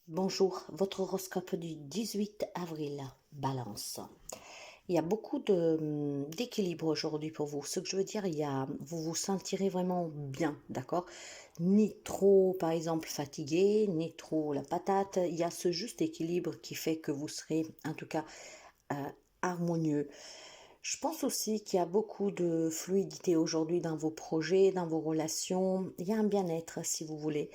Bonjour, votre horoscope du 18 avril, Balance. Il y a beaucoup d'équilibre aujourd'hui pour vous. Ce que je veux dire, vous vous sentirez vraiment bien, d'accord? Ni trop, par exemple, fatigué, ni trop la patate. Il y a ce juste équilibre qui fait que vous serez, en tout cas, euh, harmonieux. Je pense aussi qu'il y a beaucoup de fluidité aujourd'hui dans vos projets, dans vos relations. Il y a un bien-être, si vous voulez.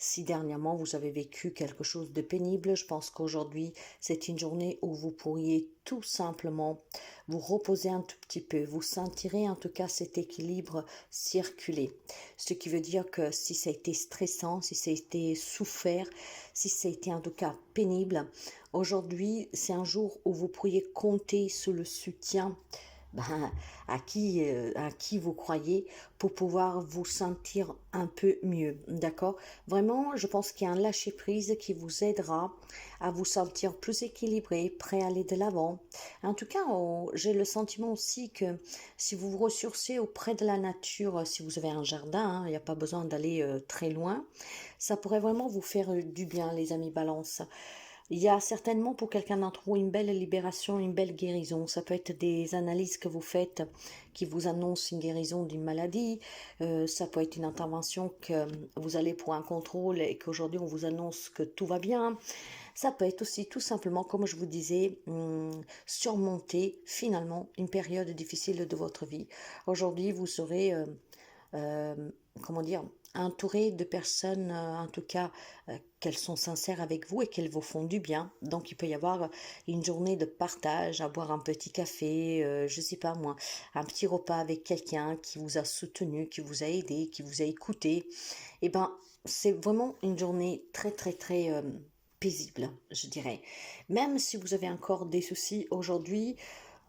Si dernièrement vous avez vécu quelque chose de pénible, je pense qu'aujourd'hui c'est une journée où vous pourriez tout simplement vous reposer un tout petit peu. Vous sentirez en tout cas cet équilibre circuler. Ce qui veut dire que si ça a été stressant, si ça a été souffert, si ça a été en tout cas pénible, aujourd'hui c'est un jour où vous pourriez compter sur le soutien ben, à qui vous croyez pour pouvoir vous sentir un peu mieux. D'accord? Vraiment, je pense qu'il y a un lâcher-prise qui vous aidera à vous sentir plus équilibré, prêt à aller de l'avant. En tout cas, j'ai le sentiment aussi que si vous vous ressourcez auprès de la nature, si vous avez un jardin, hein, il n'y a pas besoin d'aller très loin, ça pourrait vraiment vous faire du bien, les amis Balance. Il y a certainement pour quelqu'un d'entre vous une belle libération, une belle guérison. Ça peut être des analyses que vous faites qui vous annoncent une guérison d'une maladie. Ça peut être une intervention que vous allez pour un contrôle et qu'aujourd'hui on vous annonce que tout va bien. Ça peut être aussi tout simplement, comme je vous disais, surmonter finalement une période difficile de votre vie. Aujourd'hui, vous serez euh, comment dire, entouré de personnes, en tout cas, qu'elles sont sincères avec vous et qu'elles vous font du bien. Donc, il peut y avoir une journée de partage, à boire un petit café, je sais pas moi, un petit repas avec quelqu'un qui vous a soutenu, qui vous a aidé, qui vous a écouté. Et ben, c'est vraiment une journée très, très, très paisible, je dirais. Même si vous avez encore des soucis aujourd'hui,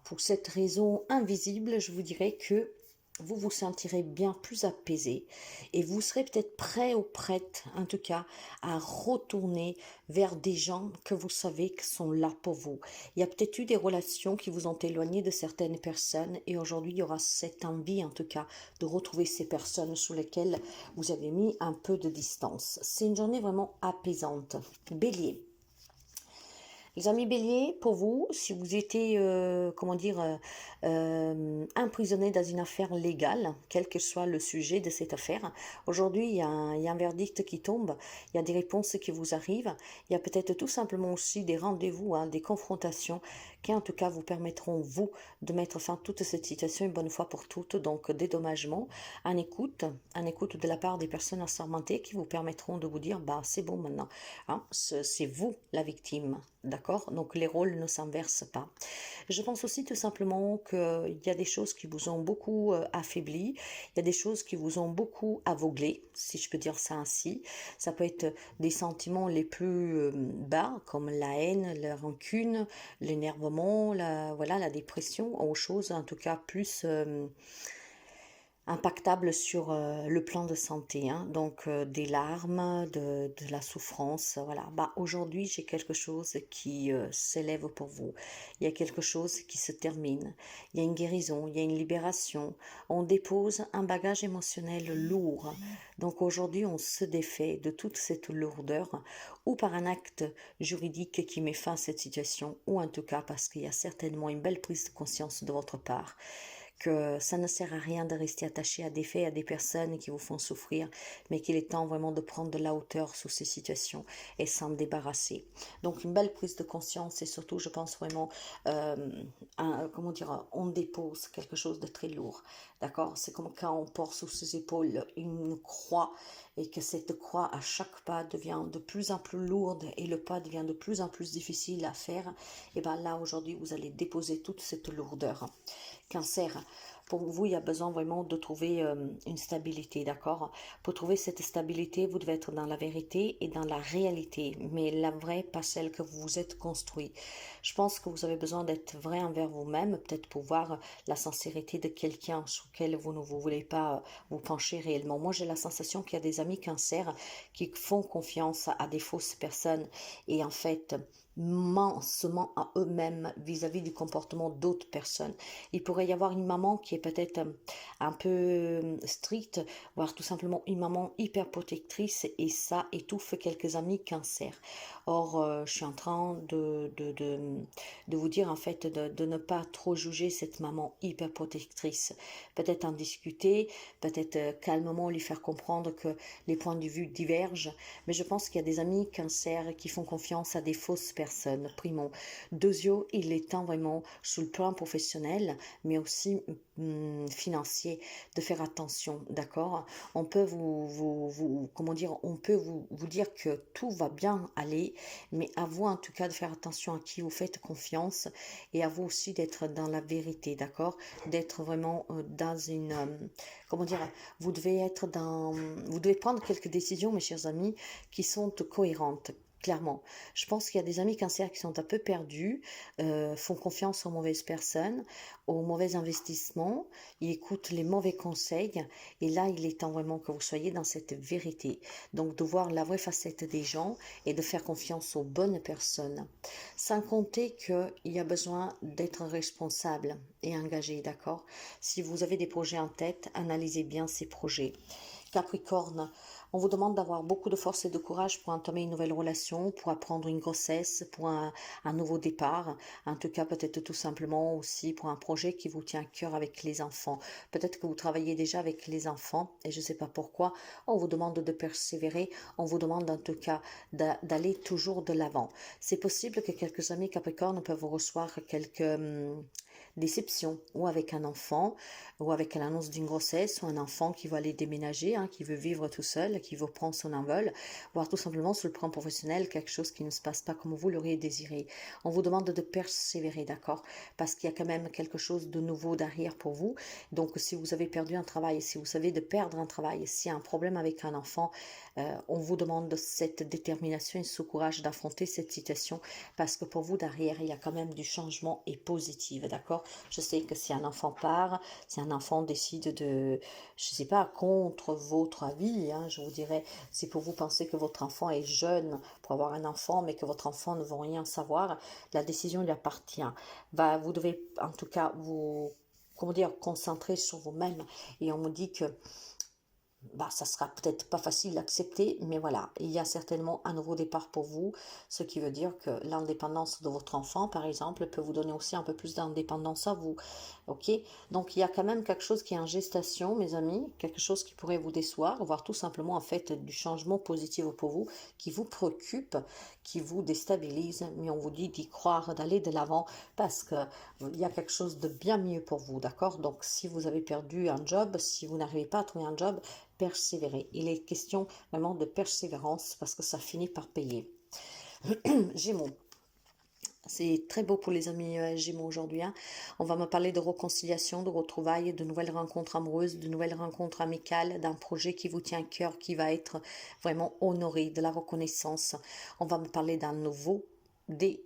pour cette raison invisible, je vous dirais que vous vous sentirez bien plus apaisé et vous serez peut-être prêt ou prête, en tout cas, à retourner vers des gens que vous savez qui sont là pour vous. Il y a peut-être eu des relations qui vous ont éloigné de certaines personnes et aujourd'hui, il y aura cette envie, en tout cas, de retrouver ces personnes sous lesquelles vous avez mis un peu de distance. C'est une journée vraiment apaisante. Bélier. Les amis béliers, pour vous, si vous étiez, comment dire, emprisonné dans une affaire légale, quel que soit le sujet de cette affaire, aujourd'hui, il y a un verdict qui tombe, il y a des réponses qui vous arrivent, il y a peut-être tout simplement aussi des rendez-vous, hein, des confrontations qui, en tout cas, vous permettront, vous, de mettre fin à toute cette situation une bonne fois pour toutes. Donc, dédommagement, en écoute de la part des personnes assermentées qui vous permettront de vous dire, bah, c'est bon maintenant, hein, c'est vous la victime. D'accord? Donc les rôles ne s'inversent pas. Je pense aussi tout simplement qu'il y a des choses qui vous ont beaucoup affaibli, il y a des choses qui vous ont beaucoup aveuglé, si je peux dire ça ainsi. Ça peut être des sentiments les plus bas, comme la haine, la rancune, l'énervement, voilà, la dépression, aux choses en tout cas plus impactable sur le plan de santé, hein. Donc des larmes, de la souffrance, voilà. Bah, aujourd'hui, j'ai quelque chose qui s'élève pour vous. Il y a quelque chose qui se termine. Il y a une guérison, il y a une libération. On dépose un bagage émotionnel lourd. Donc aujourd'hui, on se défait de toute cette lourdeur, ou par un acte juridique qui met fin à cette situation, ou en tout cas parce qu'il y a certainement une belle prise de conscience de votre part que ça ne sert à rien de rester attaché à des faits, à des personnes qui vous font souffrir, mais qu'il est temps vraiment de prendre de la hauteur sur ces situations et s'en débarrasser. Donc une belle prise de conscience et surtout, je pense vraiment, comment dire, on dépose quelque chose de très lourd. D'accord? C'est comme quand on porte sur ses épaules une croix et que cette croix à chaque pas devient de plus en plus lourde et le pas devient de plus en plus difficile à faire. Et bien là, aujourd'hui, vous allez déposer toute cette lourdeur. Cancer, pour vous, il y a besoin vraiment de trouver une stabilité, d'accord? Pour trouver cette stabilité, vous devez être dans la vérité et dans la réalité, mais la vraie, pas celle que vous vous êtes construit. Je pense que vous avez besoin d'être vrai envers vous-même, peut-être pour voir la sincérité de quelqu'un sur lequel vous ne voulez pas vous pencher réellement. Moi, j'ai la sensation qu'il y a des amis cancer qui font confiance à des fausses personnes et en fait ment à eux-mêmes vis-à-vis du comportement d'autres personnes. Il pourrait y avoir une maman qui est peut-être un peu stricte, voire tout simplement une maman hyper protectrice, et ça étouffe quelques amis cancer. Or, je suis en train de vous dire en fait de ne pas trop juger cette maman hyper protectrice. Peut-être en discuter, peut-être calmement lui faire comprendre que les points de vue divergent, mais je pense qu'il y a des amis cancer qui font confiance à des fausses personnes. Primo. Deuxio, il est temps vraiment sur le plan professionnel, mais aussi financier, de faire attention, d'accord? On peut comment dire, on peut vous dire que tout va bien aller, mais à vous en tout cas de faire attention à qui vous faites confiance, et à vous aussi d'être dans la vérité, d'accord? D'être vraiment dans une, comment dire, vous devez prendre quelques décisions, mes chers amis, qui sont cohérentes. Clairement, je pense qu'il y a des amis cancer qui sont un peu perdus, font confiance aux mauvaises personnes, aux mauvais investissements, ils écoutent les mauvais conseils, et là, il est temps vraiment que vous soyez dans cette vérité. Donc, de voir la vraie facette des gens et de faire confiance aux bonnes personnes. Sans compter qu'il y a besoin d'être responsable et engagé, d'accord? Si vous avez des projets en tête, analysez bien ces projets. Capricorne, on vous demande d'avoir beaucoup de force et de courage pour entamer une nouvelle relation, pour apprendre une grossesse, pour un nouveau départ. En tout cas, peut-être tout simplement aussi pour un projet qui vous tient à cœur avec les enfants. Peut-être que vous travaillez déjà avec les enfants et je ne sais pas pourquoi. On vous demande de persévérer. On vous demande en tout cas d'aller toujours de l'avant. C'est possible que quelques amis Capricorne peuvent recevoir quelques déceptions, ou avec un enfant, ou avec l'annonce d'une grossesse, ou un enfant qui va aller déménager, hein, qui veut vivre tout seul, qui veut prendre son envol, voire tout simplement sur le plan professionnel, quelque chose qui ne se passe pas comme vous l'auriez désiré. On vous demande de persévérer, d'accord? Parce qu'il y a quand même quelque chose de nouveau derrière pour vous. Donc si vous avez perdu un travail, si vous savez de perdre un travail, s'il y a un problème avec un enfant, on vous demande cette détermination et ce courage d'affronter cette situation, parce que pour vous derrière, il y a quand même du changement et positif, d'accord? Je sais que si un enfant part, si un enfant décide de, je sais pas, contre votre avis, hein, je vous dirais, si pour vous pensez que votre enfant est jeune pour avoir un enfant, mais que votre enfant ne veut rien savoir, la décision lui appartient. Vous devez en tout cas vous, comment dire, concentrer sur vous-même. Et on me dit que ça sera peut-être pas facile d'accepter, mais voilà, il y a certainement un nouveau départ pour vous, ce qui veut dire que l'indépendance de votre enfant, par exemple, peut vous donner aussi un peu plus d'indépendance à vous, ok? Donc il y a quand même quelque chose qui est en gestation, mes amis, quelque chose qui pourrait vous décevoir, voire tout simplement en fait du changement positif pour vous, qui vous préoccupe, qui vous déstabilise, mais on vous dit d'y croire, d'aller de l'avant, parce que il y a quelque chose de bien mieux pour vous, d'accord? Donc si vous avez perdu un job, si vous n'arrivez pas à trouver un job, persévérer. Il est question vraiment de persévérance parce que ça finit par payer. Gémeaux. C'est très beau pour les amis Gémeaux aujourd'hui, hein. On va me parler de réconciliation, de retrouvailles, de nouvelles rencontres amoureuses, de nouvelles rencontres amicales, d'un projet qui vous tient à cœur, qui va être vraiment honoré, de la reconnaissance. On va me parler d'un nouveau départ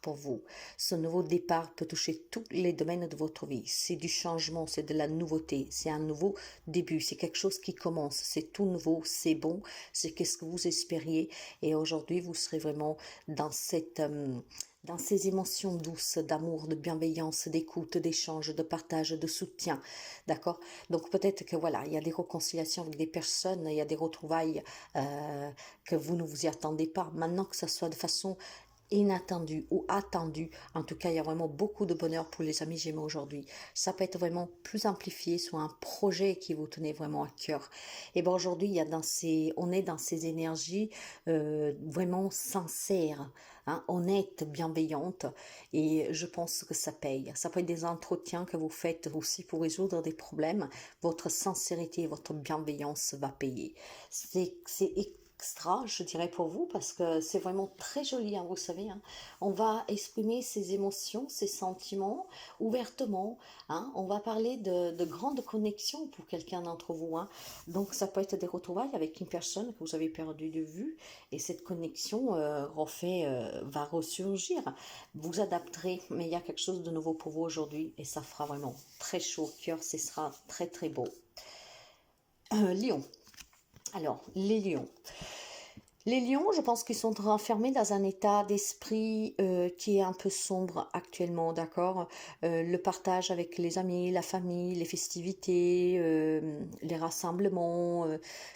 pour vous. Ce nouveau départ peut toucher tous les domaines de votre vie. C'est du changement, c'est de la nouveauté, c'est un nouveau début, c'est quelque chose qui commence, c'est tout nouveau, c'est bon, c'est qu'est-ce que vous espériez, et aujourd'hui vous serez vraiment dans dans ces émotions douces d'amour, de bienveillance, d'écoute, d'échange, de partage, de soutien, d'accord? Donc peut-être que voilà, il y a des réconciliations avec des personnes, il y a des retrouvailles que vous ne vous y attendez pas. Maintenant que ça soit de façon inattendu ou attendu. En tout cas, il y a vraiment beaucoup de bonheur pour les amis Gémeaux aujourd'hui. Ça peut être vraiment plus amplifié sur un projet qui vous tenait vraiment à cœur. Et bien aujourd'hui, on est dans ces énergies vraiment sincères, hein, honnêtes, bienveillantes. Et je pense que ça paye. Ça peut être des entretiens que vous faites aussi pour résoudre des problèmes. Votre sincérité, votre bienveillance va payer. C'est extra, je dirais pour vous, parce que c'est vraiment très joli, hein, vous savez, hein. On va exprimer ses émotions, ses sentiments ouvertement, hein. On va parler de grandes connexions pour quelqu'un d'entre vous, hein. Donc ça peut être des retrouvailles avec une personne que vous avez perdu de vue, et cette connexion va ressurgir. Vous adapterez, mais il y a quelque chose de nouveau pour vous aujourd'hui, et ça fera vraiment très chaud au cœur, ce sera très très beau. Lion. Alors, les lions. Les lions, je pense qu'ils sont renfermés dans un état d'esprit qui est un peu sombre actuellement, d'accord? Le partage avec les amis, la famille, les festivités, les rassemblements,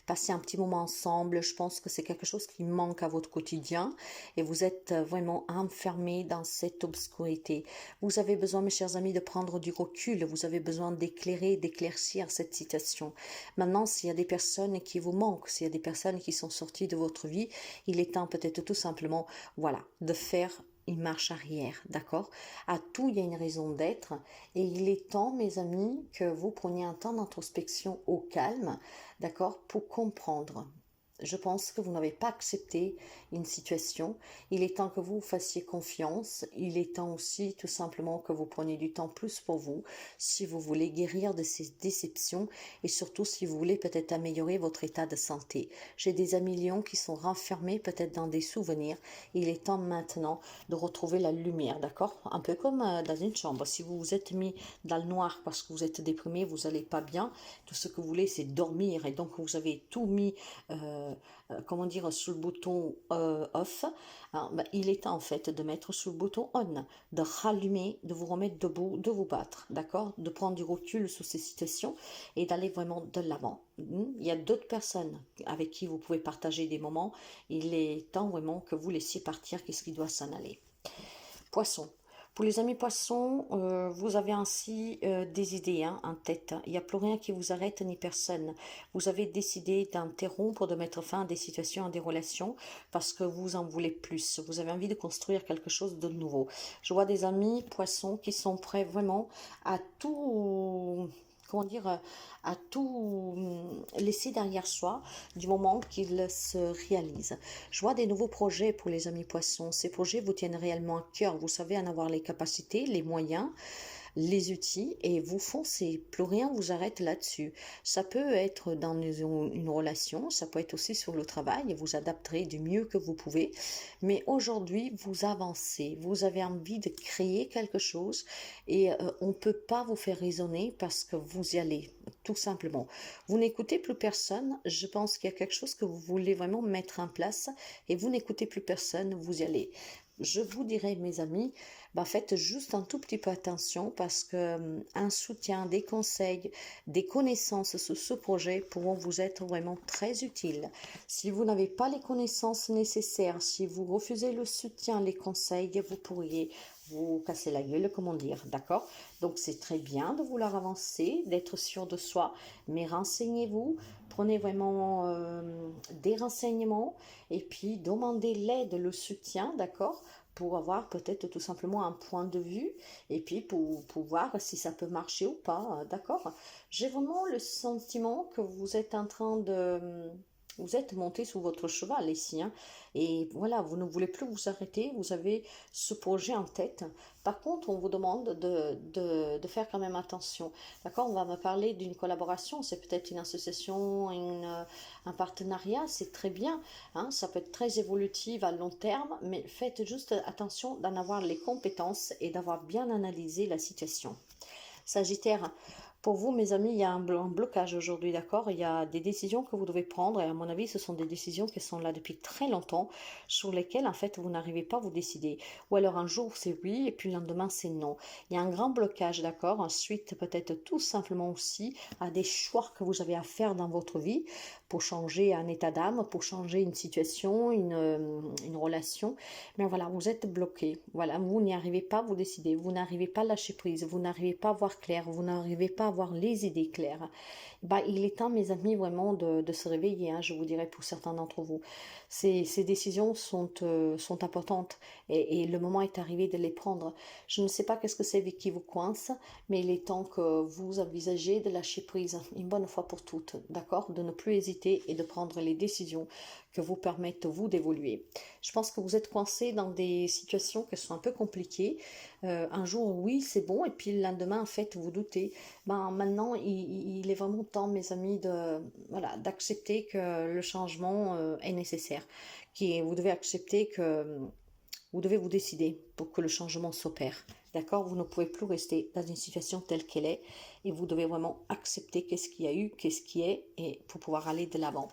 passer un petit moment ensemble, je pense que c'est quelque chose qui manque à votre quotidien et vous êtes vraiment enfermés dans cette obscurité. Vous avez besoin, mes chers amis, de prendre du recul, vous avez besoin d'éclairer, d'éclaircir cette situation. Maintenant, s'il y a des personnes qui vous manquent, s'il y a des personnes qui sont sorties de votre vie, il est temps peut-être tout simplement, voilà, de faire une marche arrière, d'accord? À tout, il y a une raison d'être et il est temps, mes amis, que vous preniez un temps d'introspection au calme, d'accord, pour comprendre. Je pense que vous n'avez pas accepté une situation. Il est temps que vous fassiez confiance. Il est temps aussi tout simplement que vous preniez du temps plus pour vous si vous voulez guérir de ces déceptions et surtout si vous voulez peut-être améliorer votre état de santé. J'ai des amis lions qui sont renfermés peut-être dans des souvenirs. Il est temps maintenant de retrouver la lumière, d'accord? Un peu comme dans une chambre. Si vous vous êtes mis dans le noir parce que vous êtes déprimé, vous n'allez pas bien, tout ce que vous voulez c'est dormir et donc vous avez tout mis comment dire, sous le bouton off, hein, bah, il est temps en fait de mettre sous le bouton on, de rallumer, de vous remettre debout, de vous battre, d'accord, de prendre du recul sur ces situations et d'aller vraiment de l'avant. Il y a d'autres personnes avec qui vous pouvez partager des moments. Il est temps vraiment que vous laissiez partir qu'est-ce qui doit s'en aller. Poisson. Pour les amis poissons, vous avez ainsi des idées hein, en tête. Il n'y a plus rien qui vous arrête ni personne. Vous avez décidé d'interrompre, de mettre fin à des situations, à des relations parce que vous en voulez plus. Vous avez envie de construire quelque chose de nouveau. Je vois des amis poissons qui sont prêts vraiment à tout, comment dire, à tout laisser derrière soi du moment qu'il se réalise. Je vois des nouveaux projets pour les amis poissons. Ces projets vous tiennent réellement à cœur. Vous savez en avoir les capacités, les moyens, les outils et vous foncez. Plus rien vous arrête là-dessus. Ça peut être dans une relation, ça peut être aussi sur le travail et vous adapterez du mieux que vous pouvez. Mais aujourd'hui, vous avancez. Vous avez envie de créer quelque chose et on ne peut pas vous faire raisonner parce que vous y allez. Tout simplement. Vous n'écoutez plus personne. Je pense qu'il y a quelque chose que vous voulez vraiment mettre en place et vous n'écoutez plus personne. Vous y allez. Je vous dirais, mes amis, bah, faites juste un tout petit peu attention parce que un soutien, des conseils, des connaissances sur ce projet pourront vous être vraiment très utiles. Si vous n'avez pas les connaissances nécessaires, si vous refusez le soutien, les conseils, vous pourriez vous casser la gueule, comment dire, d'accord? Donc c'est très bien de vouloir avancer, d'être sûr de soi, mais renseignez-vous, prenez vraiment des renseignements et puis demandez l'aide, le soutien, d'accord? Pour avoir peut-être tout simplement un point de vue et puis pour voir si ça peut marcher ou pas, d'accord? J'ai vraiment le sentiment que vous êtes en train de... Vous êtes monté sous votre cheval ici, hein, et voilà, vous ne voulez plus vous arrêter, vous avez ce projet en tête. Par contre, on vous demande de faire quand même attention. D'accord? On va me parler d'une collaboration, c'est peut-être une association, un partenariat, c'est très bien. Hein, ça peut être très évolutif à long terme, mais faites juste attention d'en avoir les compétences et d'avoir bien analysé la situation. Sagittaire, pour vous, mes amis, il y a un blocage aujourd'hui, d'accord? Il y a des décisions que vous devez prendre, et à mon avis, ce sont des décisions qui sont là depuis très longtemps, sur lesquelles, en fait, vous n'arrivez pas à vous décider. Ou alors un jour, c'est oui, et puis le lendemain, c'est non. Il y a un grand blocage, d'accord? Ensuite, peut-être tout simplement aussi à des choix que vous avez à faire dans votre vie pour changer un état d'âme, pour changer une situation, une relation. Mais voilà, vous êtes bloqué. Voilà, vous n'y arrivez pas à vous décider, vous n'arrivez pas à lâcher prise, vous n'arrivez pas à voir clair, vous n'arrivez pas à avoir les idées claires. Bah, il est temps, mes amis, vraiment de se réveiller, hein, je vous dirais pour certains d'entre vous. Ces décisions sont importantes et le moment est arrivé de les prendre. Je ne sais pas qu'est-ce que c'est qui vous coince, mais il est temps que vous envisagez de lâcher prise une bonne fois pour toutes, d'accord? De ne plus hésiter et de prendre les décisions que vous permettent, vous, d'évoluer. Je pense que vous êtes coincé dans des situations qui sont un peu compliquées. Un jour, oui, c'est bon, et puis le lendemain, en fait, vous doutez. Ben, maintenant, il est vraiment temps, mes amis, voilà, d'accepter que le changement est nécessaire. Vous devez accepter que Vous devez vous décider pour que le changement s'opère. D'accord? Vous ne pouvez plus rester dans une situation telle qu'elle est et vous devez vraiment accepter qu'est-ce qu'il y a eu, qu'est-ce qui est et pour pouvoir aller de l'avant.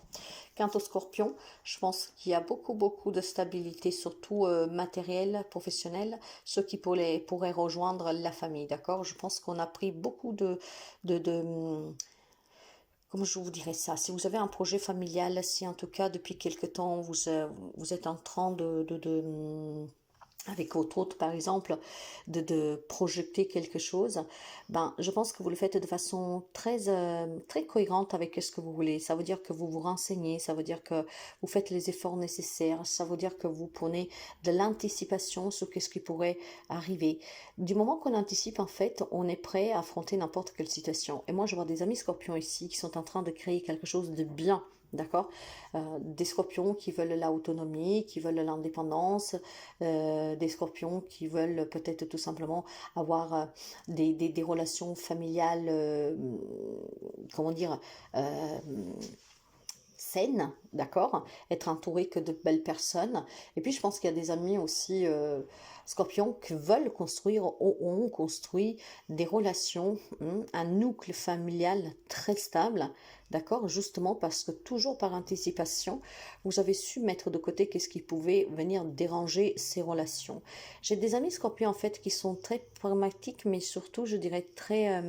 Quant au Scorpion, je pense qu'il y a beaucoup de stabilité, surtout matérielle, professionnelle, ceux qui pourraient rejoindre la famille. D'accord? Je pense qu'on a pris beaucoup de comment je vous dirais ça? Si vous avez un projet familial, si en tout cas depuis quelque temps vous êtes en train avec votre autre par exemple, de projeter quelque chose, ben, je pense que vous le faites de façon très cohérente avec ce que vous voulez. Ça veut dire que vous vous renseignez, ça veut dire que vous faites les efforts nécessaires, ça veut dire que vous prenez de l'anticipation sur ce qui pourrait arriver. Du moment qu'on anticipe, en fait, on est prêt à affronter n'importe quelle situation. Et moi, je vois des amis scorpions ici qui sont en train de créer quelque chose de bien. D'accord? Des scorpions qui veulent l'autonomie, qui veulent l'indépendance, des scorpions qui veulent peut-être tout simplement avoir des relations familiales, comment dire, euh, saines, d'accord, être entouré que de belles personnes. Et puis je pense qu'il y a des amis aussi scorpions qui veulent construire, ont construit des relations, un nucléo familial très stable, d'accord, justement parce que toujours par anticipation, vous avez su mettre de côté qu'est-ce qui pouvait venir déranger ces relations. J'ai des amis scorpions en fait qui sont très pragmatiques, mais surtout je dirais très,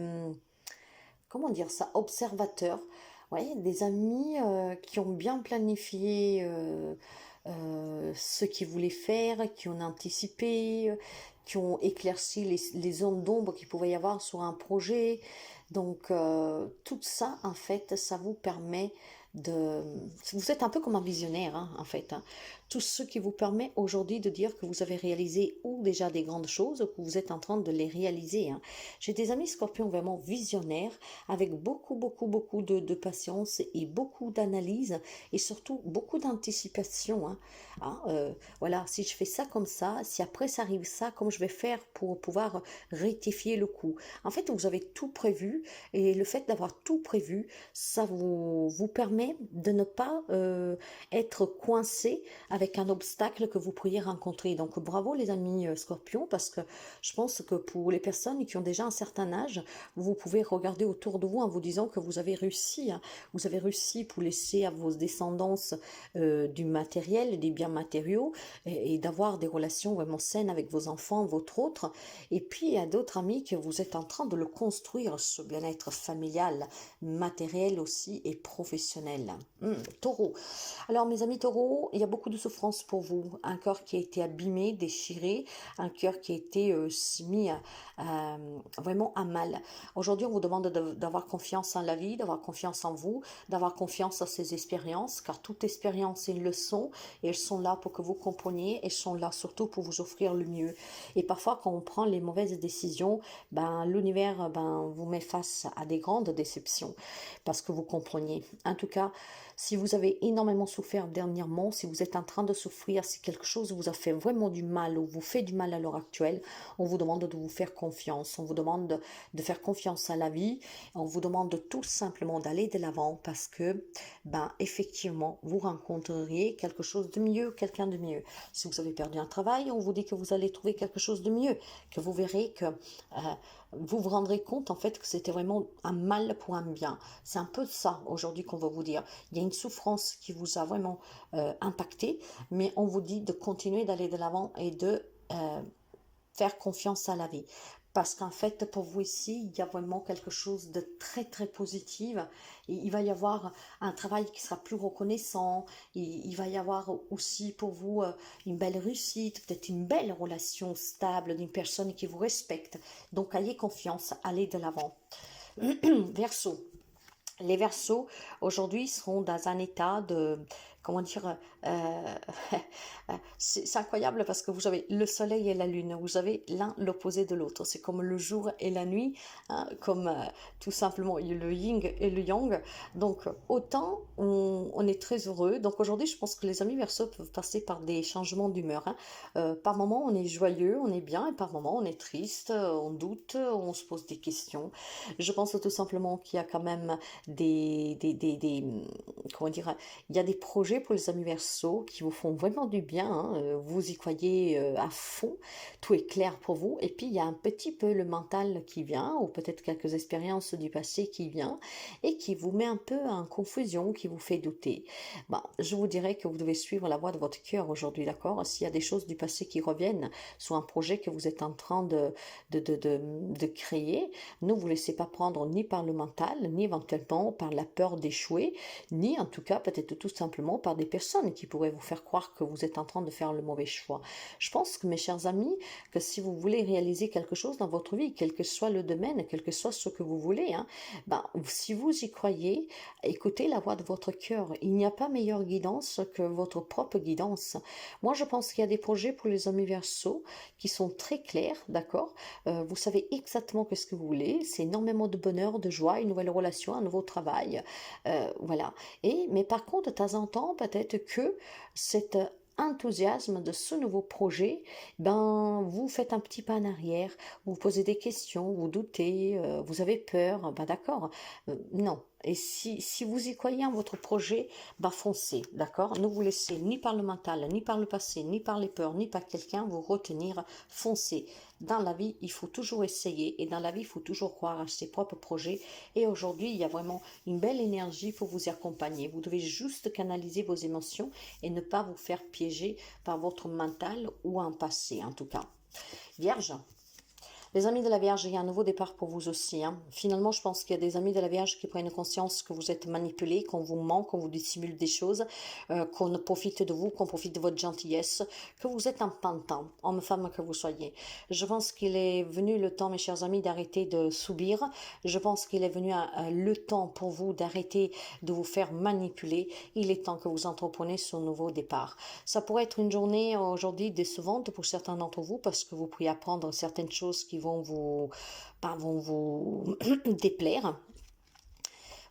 comment dire ça, observateurs. Ouais, des amis qui ont bien planifié ce qu'ils voulaient faire, qui ont anticipé, qui ont éclairci les zones d'ombre qu'il pouvait y avoir sur un projet. Donc, tout ça, en fait, ça vous permet de... Vous êtes un peu comme un visionnaire, hein, en fait. Hein. Tout ce qui vous permet aujourd'hui de dire que vous avez réalisé ou déjà des grandes choses, ou que vous êtes en train de les réaliser. Hein. J'ai des amis scorpions vraiment visionnaires, avec beaucoup de patience et beaucoup d'analyse, et surtout beaucoup d'anticipation. Hein. Hein, voilà, si je fais ça comme ça, si après ça arrive ça, comment je vais faire pour pouvoir rectifier le coup. En fait, vous avez tout prévu, et le fait d'avoir tout prévu, ça vous permet de ne pas être coincé avec un obstacle que vous pourriez rencontrer. Donc bravo les amis scorpions, parce que je pense que pour les personnes qui ont déjà un certain âge, vous pouvez regarder autour de vous en vous disant que vous avez réussi. Hein. Vous avez réussi pour laisser à vos descendants du matériel, des biens matériaux, et d'avoir des relations vraiment saines avec vos enfants, votre autre. Et puis il y a d'autres amis que vous êtes en train de le construire, ce bien-être familial, matériel aussi et professionnel. Taureau. Alors mes amis taureaux, il y a beaucoup de souffrance pour vous. Un cœur qui a été abîmé, déchiré, un cœur qui a été mis vraiment à mal. Aujourd'hui, on vous demande d'avoir confiance en la vie, d'avoir confiance en vous, d'avoir confiance en ces expériences, car toute expérience est une leçon et elles sont là pour que vous compreniez, elles sont là surtout pour vous offrir le mieux. Et parfois, quand on prend les mauvaises décisions, ben, l'univers vous met face à des grandes déceptions parce que vous compreniez. En tout cas, si vous avez énormément souffert dernièrement, si vous êtes en train de souffrir, si quelque chose vous a fait vraiment du mal ou vous fait du mal à l'heure actuelle, on vous demande de vous faire confiance, on vous demande de faire confiance à la vie, on vous demande tout simplement d'aller de l'avant parce que, ben, effectivement, vous rencontreriez quelque chose de mieux, quelqu'un de mieux. Si vous avez perdu un travail, on vous dit que vous allez trouver quelque chose de mieux, que vous verrez que vous vous rendrez compte en fait que c'était vraiment un mal pour un bien. C'est un peu ça aujourd'hui qu'on va vous dire. Il y a une souffrance qui vous a vraiment impacté, mais on vous dit de continuer d'aller de l'avant et de faire confiance à la vie. Parce qu'en fait, pour vous ici, il y a vraiment quelque chose de très positif. Il va y avoir un travail qui sera plus reconnaissant. Il va y avoir aussi pour vous une belle réussite, peut-être une belle relation stable d'une personne qui vous respecte. Donc, ayez confiance, allez de l'avant. Verseau. Les Verseaux, aujourd'hui, seront dans un état de, comment dire, c'est incroyable parce que vous avez le soleil et la lune, vous avez l'un l'opposé de l'autre. C'est comme le jour et la nuit, hein, comme tout simplement le yin et le yang. Donc, autant on est très heureux. Donc, aujourd'hui, je pense que les amis Verseaux peuvent passer par des changements d'humeur. Hein. Par moment, on est joyeux, on est bien, et par moment, on est triste, on doute, on se pose des questions. Je pense tout simplement qu'il y a quand même comment dire, il y a des projets projets pour les amis Verseaux qui vous font vraiment du bien, hein, vous y croyez à fond, tout est clair pour vous. Et puis il y a un petit peu le mental qui vient, ou peut-être quelques expériences du passé qui vient, et qui vous met un peu en confusion, qui vous fait douter. Bon, je vous dirais que vous devez suivre la voie de votre cœur aujourd'hui, d'accord? S'il y a des choses du passé qui reviennent sur un projet que vous êtes en train de créer, ne vous laissez pas prendre ni par le mental, ni éventuellement par la peur d'échouer, ni en tout cas peut-être tout simplement par des personnes qui pourraient vous faire croire que vous êtes en train de faire le mauvais choix. Je pense que mes chers amis, que si vous voulez réaliser quelque chose dans votre vie, quel que soit le domaine, quel que soit ce que vous voulez, hein, ben, si vous y croyez, écoutez la voix de votre cœur. Il n'y a pas meilleure guidance que votre propre guidance. Moi, je pense qu'il y a des projets pour les amis Verseaux qui sont très clairs, d'accord? Vous savez exactement ce que vous voulez. C'est énormément de bonheur, de joie, une nouvelle relation, un nouveau travail. Voilà. Mais par contre, de temps en temps, peut-être que cet enthousiasme de ce nouveau projet, ben, vous faites un petit pas en arrière, vous posez des questions, vous doutez, vous avez peur, ben d'accord, non. Et si vous y croyez en votre projet, ben foncez, d'accord? Ne vous laissez ni par le mental, ni par le passé, ni par les peurs, ni par quelqu'un vous retenir, foncez. Dans la vie, il faut toujours essayer, et dans la vie, il faut toujours croire à ses propres projets. Et aujourd'hui, il y a vraiment une belle énergie pour vous y accompagner. Vous devez juste canaliser vos émotions et ne pas vous faire piéger par votre mental ou un passé, en tout cas. Vierge, les amis de la Vierge, il y a un nouveau départ pour vous aussi, hein. Finalement, je pense qu'il y a des amis de la Vierge qui prennent conscience que vous êtes manipulés, qu'on vous ment, qu'on vous dissimule des choses, qu'on profite de vous, qu'on profite de votre gentillesse, que vous êtes un pantin, homme, femme que vous soyez. Je pense qu'il est venu le temps, mes chers amis, d'arrêter de subir. Je pense qu'il est venu le temps pour vous d'arrêter de vous faire manipuler. Il est temps que vous entrepreniez ce nouveau départ. Ça pourrait être une journée aujourd'hui décevante pour certains d'entre vous parce que vous pourriez apprendre certaines choses qui vont vous déplaire,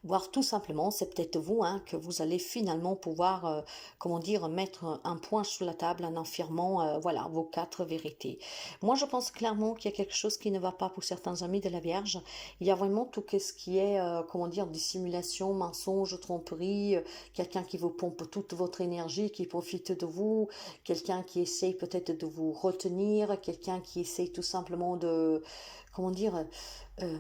voire tout simplement, c'est peut-être vous, hein, que vous allez finalement pouvoir, comment dire, mettre un point sur la table en affirmant, voilà, vos 4 vérités. Moi, je pense clairement qu'il y a quelque chose qui ne va pas pour certains amis de la Vierge. Il y a vraiment tout ce qui est, comment dire, dissimulation, mensonge, tromperie, quelqu'un qui vous pompe toute votre énergie, qui profite de vous, quelqu'un qui essaye peut-être de vous retenir, quelqu'un qui essaye tout simplement de, comment dire, euh,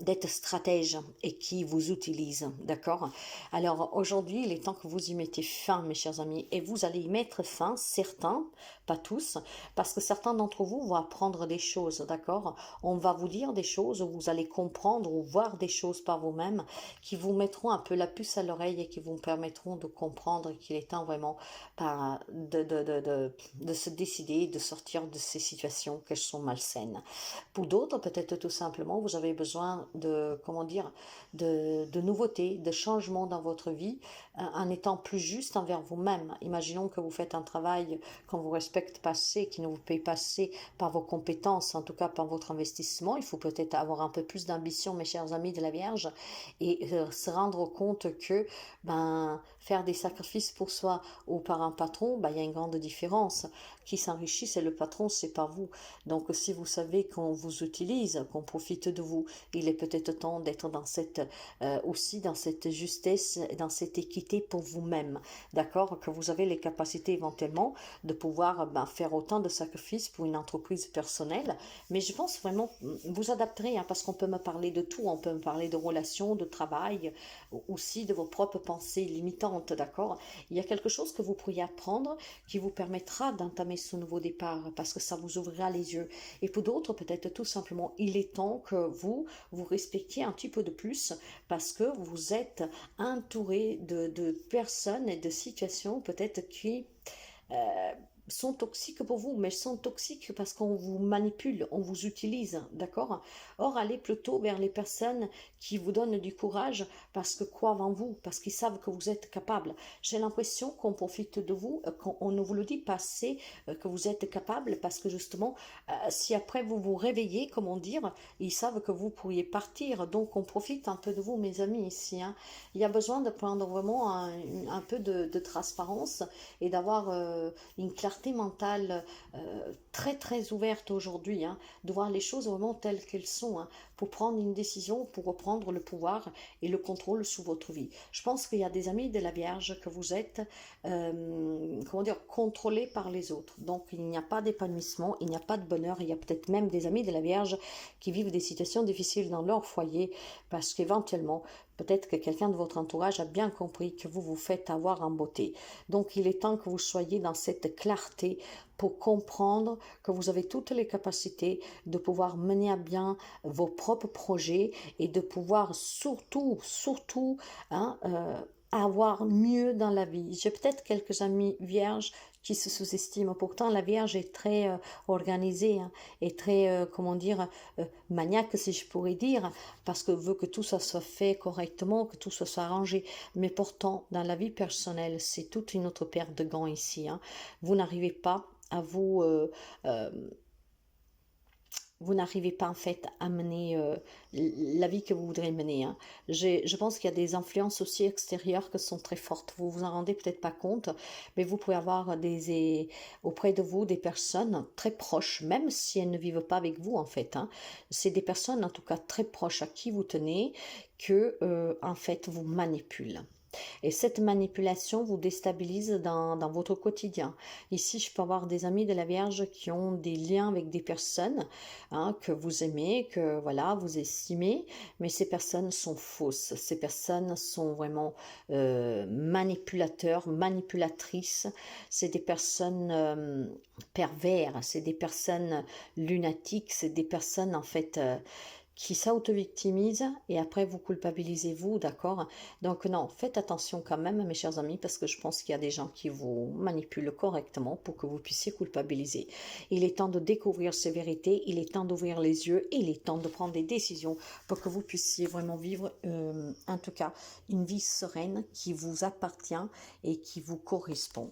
d'être stratège et qui vous utilise, d'accord? Alors aujourd'hui, il est temps que vous y mettez fin, mes chers amis, et vous allez y mettre fin, certains, pas tous, parce que certains d'entre vous vont apprendre des choses, d'accord? On va vous dire des choses, vous allez comprendre ou voir des choses par vous-même qui vous mettront un peu la puce à l'oreille et qui vous permettront de comprendre qu'il est temps vraiment de se décider, de sortir de ces situations qui sont malsaines. Pour d'autres, peut-être tout simplement, vous avez besoin de, comment dire, de nouveautés, de changements dans votre vie, en étant plus juste envers vous-même. Imaginons que vous faites un travail qu'on vous respecte pas assez, qui ne vous paye pas assez par vos compétences, en tout cas par votre investissement. Il faut peut-être avoir un peu plus d'ambition, mes chers amis de la Vierge, et se rendre compte que ben, faire des sacrifices pour soi ou par un patron, ben, il y a une grande différence. Qui s'enrichit, c'est le patron, c'est pas vous. Donc si vous savez qu'on vous utilise, qu'on profite de vous, il est peut-être temps d'être dans cette aussi dans cette justesse, dans cette équité pour vous-même, d'accord, que vous avez les capacités éventuellement de pouvoir faire autant de sacrifices pour une entreprise personnelle, mais je pense vraiment vous adapterez, hein, parce qu'on peut me parler de tout, on peut me parler de relations, de travail, aussi de vos propres pensées limitantes, d'accord. Il y a quelque chose que vous pourriez apprendre qui vous permettra d'entamer ce nouveau départ parce que ça vous ouvrira les yeux. Et pour d'autres, peut-être tout simplement, il est temps que vous respectiez un petit peu de plus parce que vous êtes entouré de personnes et de situations peut-être qui sont toxiques pour vous, mais sont toxiques parce qu'on vous manipule, on vous utilise, d'accord? Or, allez plutôt vers les personnes qui vous donnent du courage parce que croient en vous, parce qu'ils savent que vous êtes capable. J'ai l'impression qu'on profite de vous, qu'on ne vous le dit pas assez, que vous êtes capable, parce que justement, si après vous vous réveillez, comment dire, ils savent que vous pourriez partir, donc on profite un peu de vous, mes amis, ici, hein. Il y a besoin de prendre vraiment un peu de transparence et d'avoir une clarté mentale très très ouverte aujourd'hui, hein, de voir les choses vraiment telles qu'elles sont, hein, pour prendre une décision, pour reprendre le pouvoir et le contrôle sur votre vie. Je pense qu'il y a des amis de la Vierge que vous êtes, comment dire, contrôlés par les autres. Donc il n'y a pas d'épanouissement, il n'y a pas de bonheur. Il y a peut-être même des amis de la Vierge qui vivent des situations difficiles dans leur foyer parce qu'éventuellement, peut-être que quelqu'un de votre entourage a bien compris que vous vous faites avoir en beauté. Donc il est temps que vous soyez dans cette clarté pour comprendre que vous avez toutes les capacités de pouvoir mener à bien vos propres projets et de pouvoir surtout, hein, avoir mieux dans la vie. J'ai peut-être quelques amis vierges qui se sous-estiment. Pourtant, la Vierge est très organisée, hein, et très, comment dire, maniaque, si je pourrais dire, parce que veut que tout ça soit fait correctement, que tout ça soit arrangé. Mais pourtant, dans la vie personnelle, c'est toute une autre paire de gants ici, hein. Vous n'arrivez pas à euh, vous n'arrivez pas en fait à mener la vie que vous voudrez mener, hein. Je pense qu'il y a des influences aussi extérieures qui sont très fortes. Vous vous en rendez peut-être pas compte, mais vous pouvez avoir auprès de vous des personnes très proches, même si elles ne vivent pas avec vous en fait, hein. C'est des personnes en tout cas très proches à qui vous tenez que en fait vous manipulent. Et cette manipulation vous déstabilise dans votre quotidien. Ici, je peux avoir des amis de la Vierge qui ont des liens avec des personnes, hein, que vous aimez, que voilà, vous estimez, mais ces personnes sont fausses. Ces personnes sont vraiment manipulateurs, manipulatrices. C'est des personnes pervers, c'est des personnes lunatiques, c'est des personnes en fait qui s'auto-victimise et après vous culpabilisez-vous, d'accord? Donc non, faites attention quand même, mes chers amis, parce que je pense qu'il y a des gens qui vous manipulent correctement pour que vous puissiez culpabiliser. Il est temps de découvrir ces vérités, il est temps d'ouvrir les yeux, et il est temps de prendre des décisions pour que vous puissiez vraiment vivre, en tout cas, une vie sereine qui vous appartient et qui vous correspond.